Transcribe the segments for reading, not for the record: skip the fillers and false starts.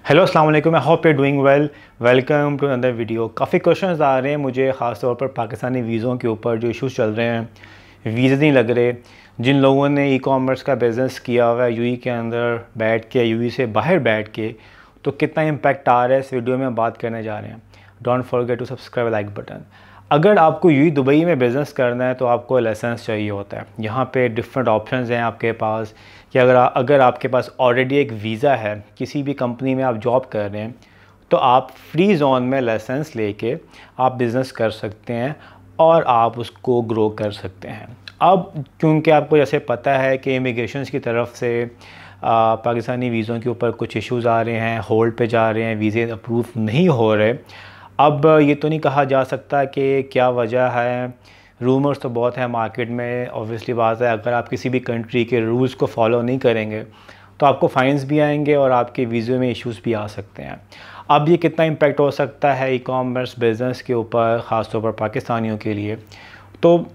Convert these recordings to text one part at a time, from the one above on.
Hello अस्सलाम वालेकुम, I hope you doing well. Welcome to another video. काफ़ी questions आ रहे हैं मुझे, ख़ास तौर पर पाकिस्तानी वीज़ों के ऊपर जो इश्यूज चल रहे हैं, वीज़े नहीं लग रहे। जिन लोगों ने ई कॉमर्स का बिज़नेस किया हुआ है यूई के अंदर बैठ के, यूई से बाहर बैठ के, तो कितना इम्पैक्ट आ रहा है, इस वीडियो में बात करने जा रहे हैं। Don't forget to subscribe, like button. अगर आपको यूई दुबई में बिज़नेस करना है तो आपको लाइसेंस चाहिए होता है। यहाँ पे डिफरेंट ऑप्शंस हैं आपके पास कि अगर आपके पास ऑलरेडी एक वीज़ा है, किसी भी कंपनी में आप जॉब कर रहे हैं, तो आप फ्री जोन में लाइसेंस लेके आप बिज़नेस कर सकते हैं और आप उसको ग्रो कर सकते हैं। अब क्योंकि आपको जैसे पता है कि इमिग्रेशन की तरफ से पाकिस्तानी वीज़ों के ऊपर कुछ इश्यूज़ आ रहे हैं, होल्ड पे जा रहे हैं, वीज़े अप्रूव नहीं हो रहे। अब ये तो नहीं कहा जा सकता कि क्या वजह है। रूमर्स तो बहुत है मार्केट में। ऑब्वियसली बात है, अगर आप किसी भी कंट्री के रूल्स को फॉलो नहीं करेंगे तो आपको फ़ाइन्स भी आएंगे और आपके वीज़े में इश्यूज़ भी आ सकते हैं। अब ये कितना इम्पेक्ट हो सकता है ई कॉमर्स बिज़नेस के ऊपर, ख़ास तौर पर पाकिस्तानियों के लिए, तो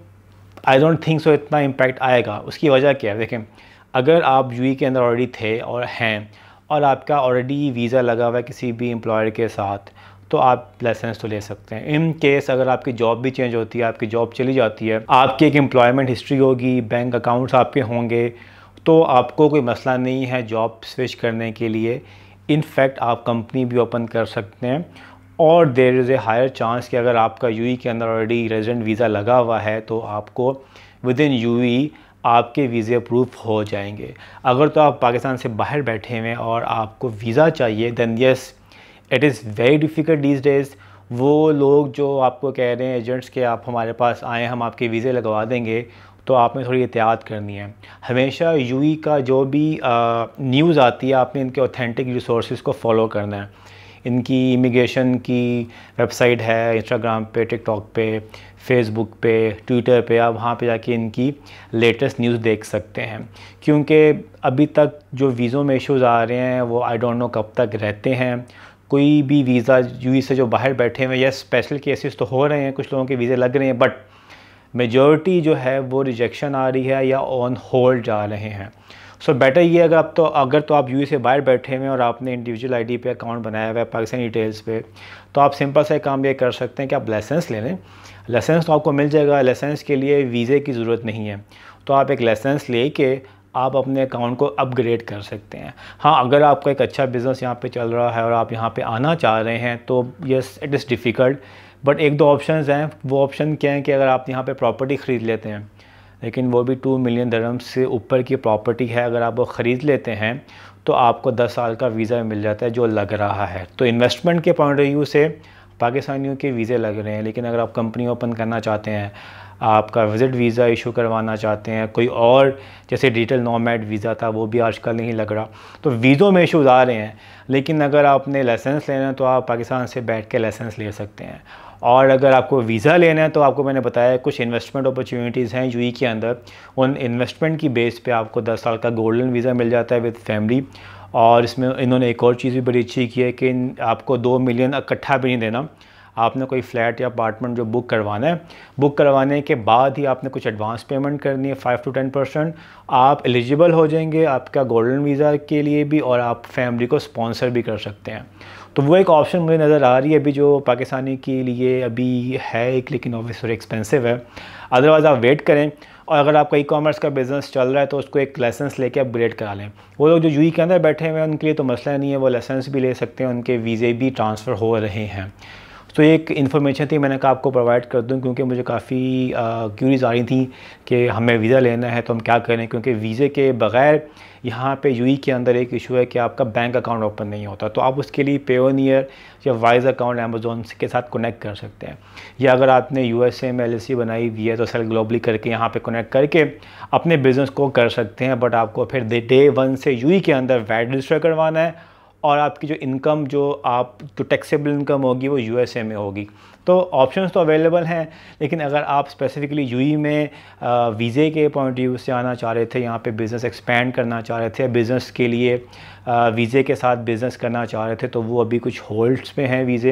आई डोंट थिंक सो इतना इम्पैक्ट आएगा। उसकी वजह क्या है, देखें, अगर आप यूएई के अंदर ऑलरेडी थे और हैं और आपका ऑलरेडी वीज़ा लगा हुआ है किसी भी एम्प्लॉयर के साथ, तो आप लाइसेंस तो ले सकते हैं। इन केस अगर आपकी जॉब भी चेंज होती है, आपकी जॉब चली जाती है, आपकी एक एम्प्लॉयमेंट हिस्ट्री होगी, बैंक अकाउंट्स आपके होंगे, तो आपको कोई मसला नहीं है जॉब स्विच करने के लिए। इनफैक्ट आप कंपनी भी ओपन कर सकते हैं और there is a higher chance कि अगर आपका यूएई के अंदर ऑलरेडी रेजिडेंट वीज़ा लगा हुआ है तो आपको विद इन यूएई आपके वीज़े अप्रूव हो जाएंगे। अगर तो आप पाकिस्तान से बाहर बैठे हुए हैं और आपको वीज़ा चाहिए, then yes, it is very difficult these days. वो लोग जो आपको कह रहे हैं एजेंट्स के आप हमारे पास आएँ, हम आपके वीज़े लगवा देंगे, तो आपने थोड़ी एहतियात करनी है। हमेशा यूएई का जो भी न्यूज़ आती है, आपने इनके ऑथेंटिक रिसोर्सेज को फॉलो करना है। इनकी इमिग्रेशन की वेबसाइट है, इंस्टाग्राम पे, टिकटॉक पे, फेसबुक पे, ट्विटर पे, आप वहाँ पे जाके इनकी लेटेस्ट न्यूज़ देख सकते हैं। क्योंकि अभी तक जो वीज़ों में इश्यूज़ आ रहे हैं वो आई डोंट नो कब तक रहते हैं। कोई भी वीज़ा यूएई से जो बाहर बैठे हुए हैं, यस स्पेशल केसेस तो हो रहे हैं, कुछ लोगों के वीज़े लग रहे हैं, बट मेजॉरिटी जो है वो रिजेक्शन आ रही है या ऑन होल्ड जा रहे हैं। सो बेटर ये अगर तो आप यूएई से बाहर बैठे हुए हैं और आपने इंडिविजुअल आईडी पे अकाउंट बनाया हुआ है पाकिस्तानी डिटेल्स पे, तो आप सिंपल सा काम ये कर सकते हैं कि आप लाइसेंस ले लें। लाइसेंस तो आपको मिल जाएगा, लाइसेंस के लिए वीज़े की ज़रूरत नहीं है। तो आप एक लाइसेंस ले के आप अपने अकाउंट को अपग्रेड कर सकते हैं। हाँ, अगर आपका एक अच्छा बिज़नेस यहाँ पे चल रहा है और आप यहाँ पे आना चाह रहे हैं तो yes, it is difficult, but एक दो ऑप्शंस हैं। वो ऑप्शन क्या है कि अगर आप यहाँ पे प्रॉपर्टी ख़रीद लेते हैं, लेकिन वो भी 2 मिलियन दिरहम से ऊपर की प्रॉपर्टी है, अगर आप वो ख़रीद लेते हैं तो आपको 10 साल का वीज़ा मिल जाता है जो लग रहा है। तो इन्वेस्टमेंट के पॉइंट ऑफ व्यू से पाकिस्तानियों के वीज़े लग रहे हैं, लेकिन अगर आप कंपनी ओपन करना चाहते हैं, आपका विज़िट वीज़ा इशू करवाना चाहते हैं, कोई और जैसे डिजिटल नोमैड वीज़ा था वो भी आजकल नहीं लग रहा, तो वीज़ों में इशूज़ आ रहे हैं। लेकिन अगर आपने लाइसेंस लेना है तो आप पाकिस्तान से बैठ के लाइसेंस ले सकते हैं। और अगर आपको वीज़ा लेना है तो आपको मैंने बताया कुछ इन्वेस्टमेंट अपॉर्चुनिटीज़ हैं यूएई के अंदर। उन इन्वेस्टमेंट की बेस पे आपको 10 साल का गोल्डन वीज़ा मिल जाता है विद फैमिली। और इसमें इन्होंने एक और चीज़ भी बड़ी अच्छी की है कि आपको 2 मिलियन इकट्ठा भी नहीं देना। आपने कोई फ्लैट या अपार्टमेंट जो बुक करवाना है, बुक करवाने के बाद ही आपने कुछ एडवांस पेमेंट करनी है, 5 to 10%। आप एलिजिबल हो जाएंगे आपका गोल्डन वीज़ा के लिए भी, और आप फैमिली को स्पॉन्सर भी कर सकते हैं। तो वो एक ऑप्शन मुझे नज़र आ रही है अभी जो पाकिस्तानी के लिए अभी है एक, लेकिन ऑब्वियसली एक्सपेंसिव है। अदरवाइज़ आप वेट करें, और अगर आपका ई कॉमर्स का बिज़नेस चल रहा है तो उसको एक लाइसेंस लेके अपग्रेड करा लें। वो लोग जो यूएई के अंदर बैठे हुए हैं उनके लिए तो मसला नहीं है, वो लाइसेंस भी ले सकते हैं, उनके वीज़े भी ट्रांसफ़र हो रहे हैं। तो एक इन्फॉर्मेशन थी, मैंने कहा आपको प्रोवाइड कर दूं, क्योंकि मुझे काफ़ी क्यूरीज आ रही थी कि हमें वीज़ा लेना है तो हम क्या करें, क्योंकि वीज़े के बग़ैर यहाँ पे यूएई के अंदर एक इशू है कि आपका बैंक अकाउंट ओपन नहीं होता। तो आप उसके लिए पेयोनियर या वाइज अकाउंट अमेज़ॉन के साथ कनेक्ट कर सकते हैं, या अगर आपने यूएसए में एलएलसी बनाई हुई है तो सेल ग्लोबली करके यहाँ पे कनेक्ट करके अपने बिज़नेस को कर सकते हैं। बट आपको फिर डे 1 से यूएई के अंदर वैट रजिस्टर करवाना है, और आपकी जो इनकम जो टैक्सेबल इनकम होगी वो यूएसए में होगी। तो ऑप्शंस तो अवेलेबल हैं, लेकिन अगर आप स्पेसिफिकली यूएई में वीज़े के पॉइंट ऑफ व्यू से आना चाह रहे थे, यहाँ पे बिज़नेस एक्सपेंड करना चाह रहे थे, बिज़नेस के लिए वीज़े के साथ बिज़नेस करना चाह रहे थे, तो वो अभी कुछ होल्ड्स पे हैं, वीज़े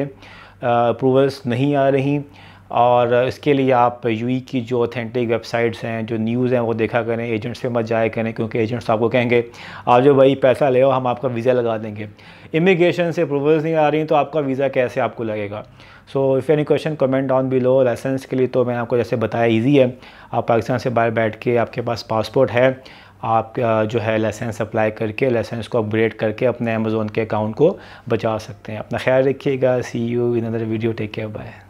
अप्रूवल्स नहीं आ रही। और इसके लिए आप यूएई की जो ऑथेंटिक वेबसाइट्स हैं, जो न्यूज़ हैं, वो देखा करें, एजेंट्स पे मत जाया करें, क्योंकि एजेंट्स आपको कहेंगे आ जाओ भाई पैसा ले आओ, हम आपका वीज़ा लगा देंगे। इमिग्रेशन से अप्रूवल्स नहीं आ रही तो आपका वीज़ा कैसे आपको लगेगा। So if any question comment down below. Licence के लिए तो मैंने आपको जैसे बताया ईजी है, आप पाकिस्तान से बाहर बैठ के आपके पास पासपोर्ट है, आप जो है लाइसेंस अप्लाई करके लाइसेंस को अपग्रेड करके अपने अमेज़ोन के अकाउंट को बचा सकते हैं। अपना ख्याल रखिएगा। See you in other video. Take care, bye.